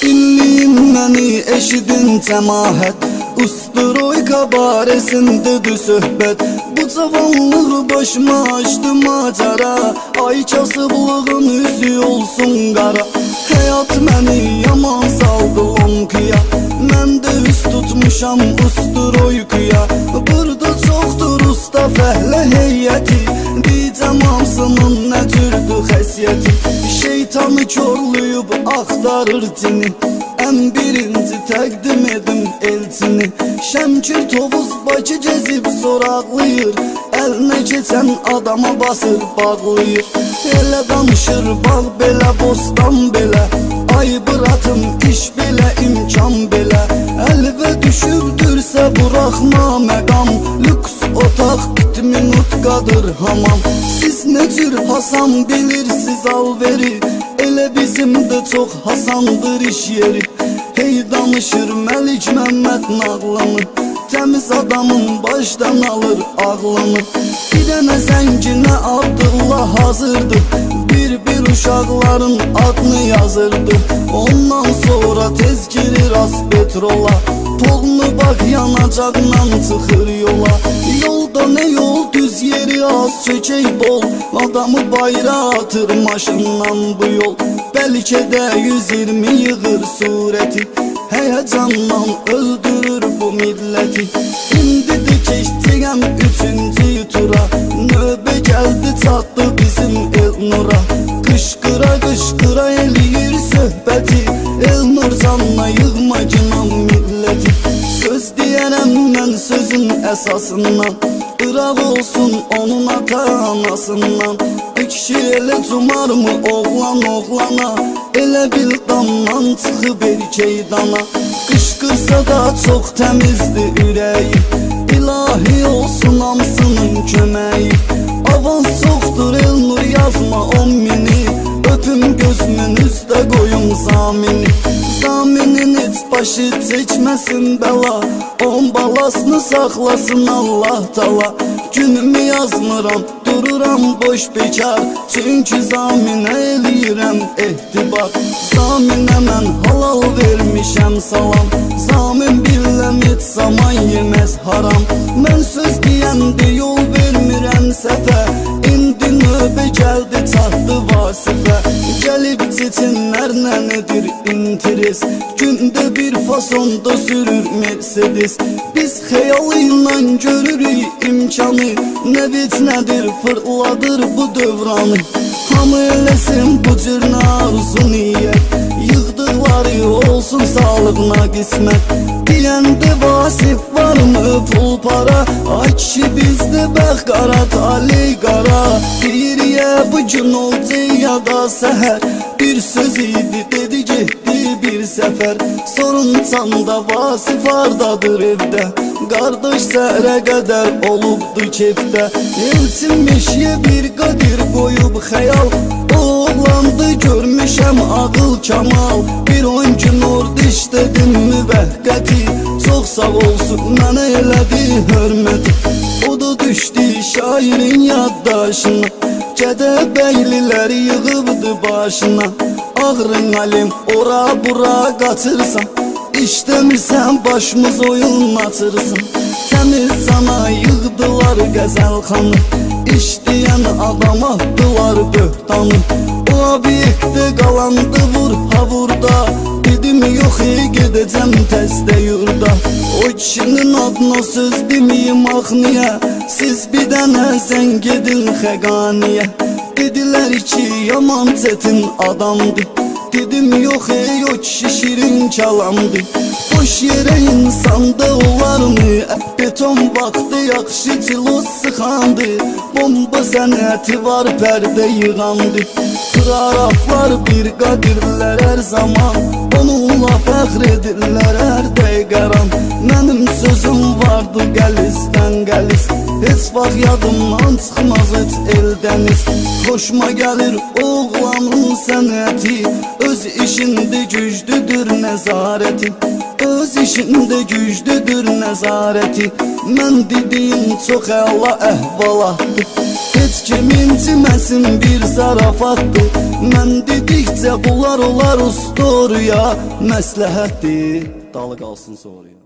Dinleyin məni eşidin cəmaət, Ustroyka barəsindədir söhbət. Bu cavanlıq başıma açdı macəra, ay kasıblığın üzü olsun qara. Həyat məni yaman saldı lonkuya, mən də üst tutmuşam Ustroykaya. Burada çoxdur usta fəhlə heyəti, diyəcəm hamsının nə cürdür xəsiyyəti. Şeytanı körlüyüb axtarır cini, ən birinci təqdim edim elçini. Şəmkir Tovuz Bakı gezib soraqlayır, əlinə keçən adama basır bağlayır. Elə danışır bağ belə, bostan belə, ay bıratım iş belə, imkan belə. Əlvə düşübdürsə buraxma məqam, lüks otaq 4 minutqadır hamam. Siz nə cür Hasan bilirsiz alveri, elə bizim də çox Hasandır iş yeri. Hey danışır Məlik Məmməd nağlanır, təmiz adamın başdan alır ağlanır. Bir dənə zənginə Abdullah hazırdır, bir uşaqların adını yazırdı. Ondan sonra tez girir az petrola, polunu bak yanacaqla çıxır yola. Yolda nə yol, düz yeri az, çökək bol, adamı bayra atır maşından bu yol. Bəlkə də 120 yığır surəti, həyəcandan öldürür bu milləti. İndidir keçdiyəm 3-cü tura, növbə gəldi çatdı bizim Elnura. Qışqıra qışqıra eləyir söhbəti, Elnur canına yığma günah milləti. Söz deyərəm mən sözün əsasından, ıraq olsun onun ata-anasından. Kişi elə cumarmı oğlan oğlana, elə bil damdan çıxıb erkək dana. Qışqırsa da çox təmizdir ürəyi, ilahi olsun hamsının köməyi. Avans çoxdur Elnur yazma 10.000-i, öpüm gözümün üstə qoyum zamini. Zaminin heç başı çəkməsin bəla, on balasını saxlasın Allah tala. Günümü yazmıram, dururam boş bekar, çünkü zaminə eləyirəm ehtibar. Zaminə mən halal vermişəm salam, zamin biləm heç zaman yeməz haram. Mən söz deyəndə yol vermirəm səfə, indi növbə gəldi çatdı vasifə. Gəlib çeçinlər nədir interes, gündə bir fasonda sürür Mercedes. Biz xəyal ilə görürük imkanı, nə vec nədir fırladır bu dövranı. Hamı eləsin bu cür arzu niyyət, yığdıqları olsun sağlığına qismət. Deyəndə Vasif varmı pul para, ay kişi bizdə bəx qara taley qara. Deyir ya bugün olacaq ya da səhər, bir söz idi dedi getdi bir səfər. Sorun çanda Vasif hardadır evdə, qardaş səhərə qədər olubdu kefdə. Elçin meşiyə bir qadir qoyub xəyal, oğlandı görmüşəm ağıl kamal. Bir 10 gün orada işlədim müvəqqəti, çox sağ olsun mənə elədi hörməti. O da düşdü şairin yaddaşına, Gədəbəylilər yığıbdı başına. Ağrın alim ora bura qaçırsan, İşləmirsən başımız oyun açırsın. Təmiz sana yığdılar qəzəlxanı, İşləyən adam atdılar böhtanı. O obyektdə qalandı vur havurda, dedim yox gedəcəm təzdə yurda. O kişinin adına söz deməyim ax niyə, siz bir dənə zəng edin xəqaniyə. Dedilər ki yaman çətin adamdı, dedim yox o kişi şirin kəlamdı. Boş yerə insanda olarmı, beton vaxtı yaxşı cilos sıxandı. Bomba sənəti var pərdə yığandı, qıraraflar bir qadirlər hər zaman, onunla fəxr edirlər hər dəqiqəran. Mənim sözüm vardı qəlizdən qəliz, heç vaxt yadımdan çıxmaz heç eldəniz. Xoşuma gəlir oğlanın sənəti, öz işində güclüdür nəzarəti. öz işində güclüdür nəzarəti. Mən dediyim çox əla əhvalatdır, heç kim inciməsin bir zarafatdır. Mən dedikcə bunlar olar ustoriya, məsləhətdir, dalı qalsın soruya.